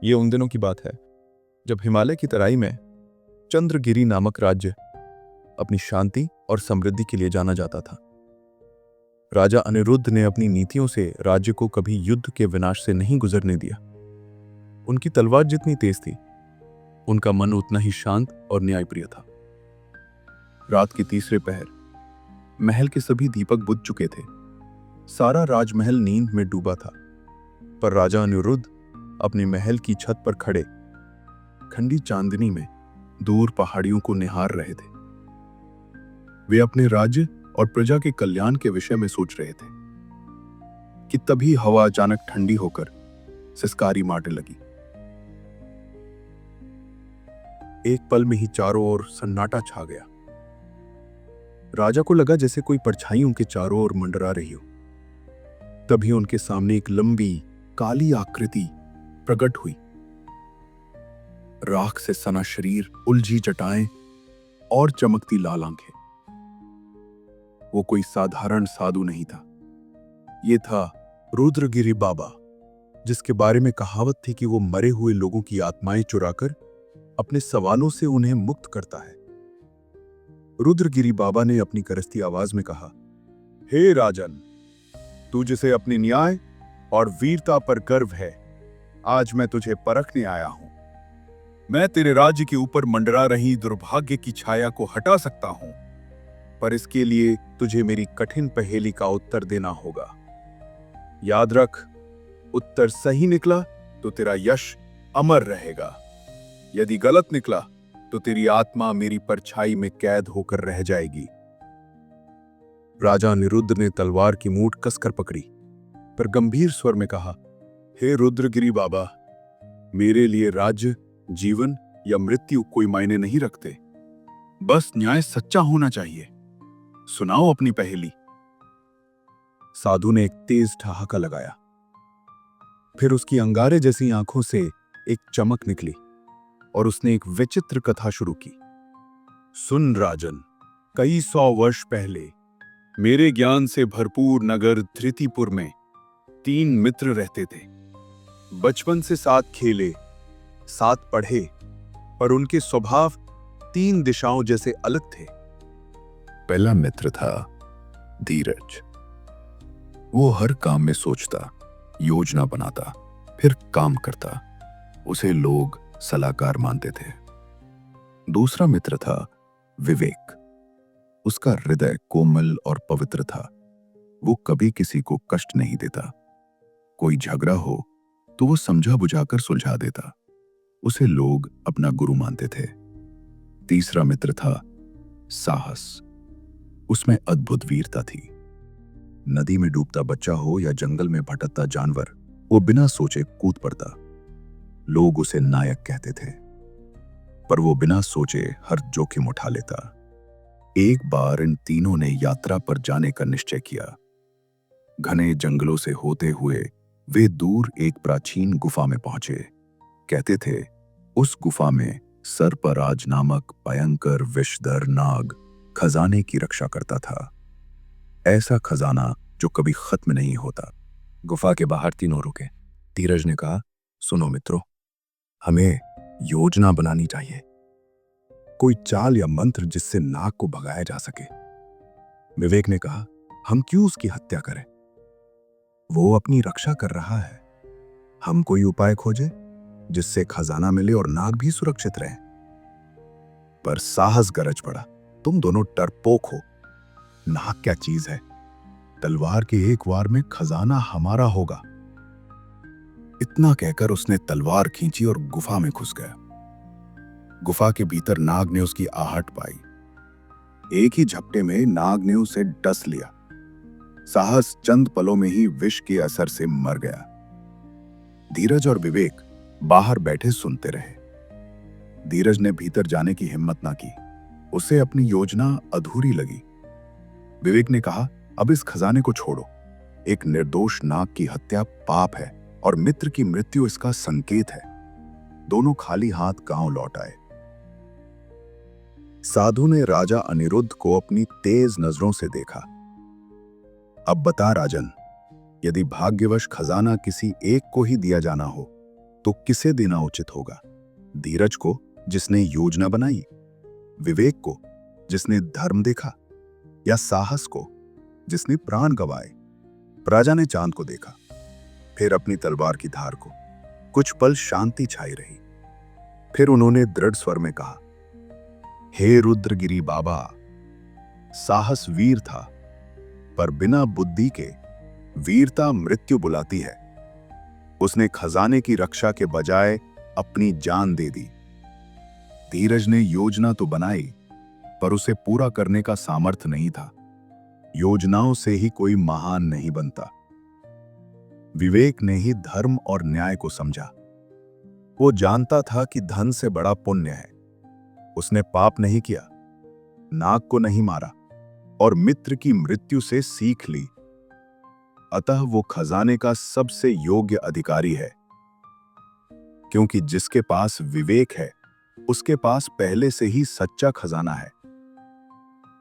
ये उन दिनों की बात है जब हिमालय की तराई में चंद्रगिरी नामक राज्य अपनी शांति और समृद्धि के लिए जाना जाता था। राजा अनिरुद्ध ने अपनी नीतियों से राज्य को कभी युद्ध के विनाश से नहीं गुजरने दिया। उनकी तलवार जितनी तेज थी, उनका मन उतना ही शांत और न्यायप्रिय था। रात के तीसरे पहर महल के सभी दीपक बुझ चुके थे। सारा राजमहल नींद में डूबा था, पर राजा अनिरुद्ध अपने महल की छत पर खड़े ठंडी चांदनी में दूर पहाड़ियों को निहार रहे थे। वे अपने राज्य और प्रजा के कल्याण के विषय में सोच रहे थे कि तभी हवा अचानक ठंडी होकर सिसकारी मारने लगी। एक पल में ही चारों ओर सन्नाटा छा गया। राजा को लगा जैसे कोई परछाई उनके चारों ओर मंडरा रही हो। तभी उनके सामने एक लंबी काली आकृति प्रकट हुई। राख से सना शरीर, उलझी जटाएं और चमकती लाल आंखें। वो कोई साधारण साधु नहीं था। ये था रुद्रगिरी बाबा, जिसके बारे में कहावत थी कि वो मरे हुए लोगों की आत्माएं चुराकर अपने सवालों से उन्हें मुक्त करता है। रुद्रगिरी बाबा ने अपनी करस्ती आवाज में कहा, हे राजन, तू जिसे अपनी न्याय और वीरता पर गर्व है, आज मैं तुझे परखने आया हूं। मैं तेरे राज्य के ऊपर मंडरा रही दुर्भाग्य की छाया को हटा सकता हूं, पर इसके लिए तुझे मेरी कठिन पहेली का उत्तर देना होगा। याद रख, उत्तर सही निकला तो तेरा यश अमर रहेगा। यदि गलत निकला तो तेरी आत्मा मेरी परछाई में कैद होकर रह जाएगी। राजा अनिरुद्ध ने तलवार की मूठ कसकर पकड़ी, पर गंभीर स्वर में कहा, हे रुद्रगिरी बाबा, मेरे लिए राज्य, जीवन या मृत्यु कोई मायने नहीं रखते। बस न्याय सच्चा होना चाहिए। सुनाओ अपनी पहेली। साधु ने एक तेज ठहाका लगाया। फिर उसकी अंगारे जैसी आंखों से एक चमक निकली और उसने एक विचित्र कथा शुरू की। सुन राजन, कई 100 वर्ष पहले मेरे ज्ञान से भरपूर नगर धृतिपुर में 3 मित्र रहते थे। बचपन से साथ खेले, साथ पढ़े, पर उनके स्वभाव 3 दिशाओं जैसे अलग थे। पहला मित्र था धीरज। वो हर काम में सोचता, योजना बनाता, फिर काम करता। उसे लोग सलाहकार मानते थे। दूसरा मित्र था विवेक। उसका हृदय कोमल और पवित्र था। वो कभी किसी को कष्ट नहीं देता। कोई झगड़ा हो तो वो समझा बुझाकर सुलझा देता। उसे लोग अपना गुरु मानते थे। तीसरा मित्र था साहस। उसमें अद्भुत वीरता थी। नदी में डूबता बच्चा हो या जंगल में भटकता जानवर, वो बिना सोचे कूद पड़ता। लोग उसे नायक कहते थे, पर वो बिना सोचे हर जोखिम उठा लेता। एक बार इन तीनों ने यात्रा पर जाने का निश्चय किया। घने जंगलों से होते हुए वे दूर एक प्राचीन गुफा में पहुंचे। कहते थे, उस गुफा में सर्पराज नामक भयंकर विषधर नाग खजाने की रक्षा करता था। ऐसा खजाना जो कभी खत्म नहीं होता। गुफा के बाहर तीनों रुके। धीरज ने कहा, सुनो मित्रों, हमें योजना बनानी चाहिए, कोई चाल या मंत्र जिससे नाग को भगाया जा सके। विवेक ने कहा, हम क्यों उसकी हत्या करें? वो अपनी रक्षा कर रहा है। हम कोई उपाय खोजें जिससे खजाना मिले और नाग भी सुरक्षित रहे। पर साहस गरज पड़ा, तुम दोनों डरपोक हो। नाग क्या चीज है? तलवार के एक वार में खजाना हमारा होगा। इतना कहकर उसने तलवार खींची और गुफा में घुस गया। गुफा के भीतर नाग ने उसकी आहट पाई। एक ही झपटे में नाग ने उसे डस लिया। साहस चंद पलों में ही विष के असर से मर गया। धीरज और विवेक बाहर बैठे सुनते रहे। धीरज ने भीतर जाने की हिम्मत ना की। उसे अपनी योजना अधूरी लगी। विवेक ने कहा, अब इस खजाने को छोड़ो। एक निर्दोष नाग की हत्या पाप है और मित्र की मृत्यु इसका संकेत है। दोनों खाली हाथ गांव लौट आए। साधु ने राजा अनिरुद्ध को अपनी तेज नजरों से देखा। अब बता राजन, यदि भाग्यवश खजाना किसी एक को ही दिया जाना हो तो किसे देना उचित होगा? धीरज को जिसने योजना बनाई, विवेक को जिसने धर्म देखा, या साहस को जिसने प्राण गंवाए? राजा ने चांद को देखा, फिर अपनी तलवार की धार को। कुछ पल शांति छाई रही, फिर उन्होंने दृढ़ स्वर में कहा, हे रुद्रगिरी बाबा, साहस वीर था, पर बिना बुद्धि के वीरता मृत्यु बुलाती है। उसने खजाने की रक्षा के बजाय अपनी जान दे दी। धीरज ने योजना तो बनाई, पर उसे पूरा करने का सामर्थ्य नहीं था। योजनाओं से ही कोई महान नहीं बनता। विवेक ने ही धर्म और न्याय को समझा। वो जानता था कि धन से बड़ा पुण्य है। उसने पाप नहीं किया, नाग को नहीं मारा और मित्र की मृत्यु से सीख ली। अतः वो खजाने का सबसे योग्य अधिकारी है, क्योंकि जिसके पास विवेक है उसके पास पहले से ही सच्चा खजाना है।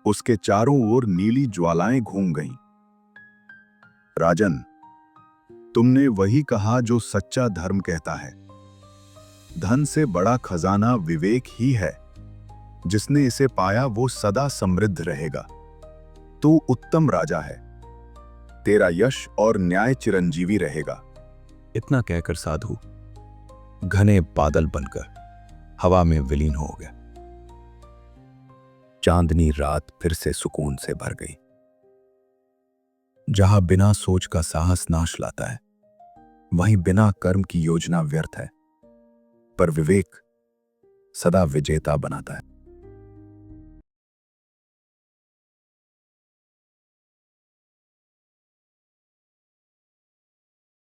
उसके चारों ओर नीली ज्वालाएं घूम गईं। राजन, तुमने वही कहा जो सच्चा धर्म कहता है। धन से बड़ा खजाना विवेक ही है। जिसने इसे पाया वो सदा समृद्ध रहेगा। तू उत्तम राजा है। तेरा यश और न्याय चिरंजीवी रहेगा। इतना कहकर साधु घने बादल बनकर हवा में विलीन हो गया। चांदनी रात फिर से सुकून से भर गई। जहां बिना सोच का साहस नाश लाता है, वहीं बिना कर्म की योजना व्यर्थ है, पर विवेक सदा विजेता बनाता है।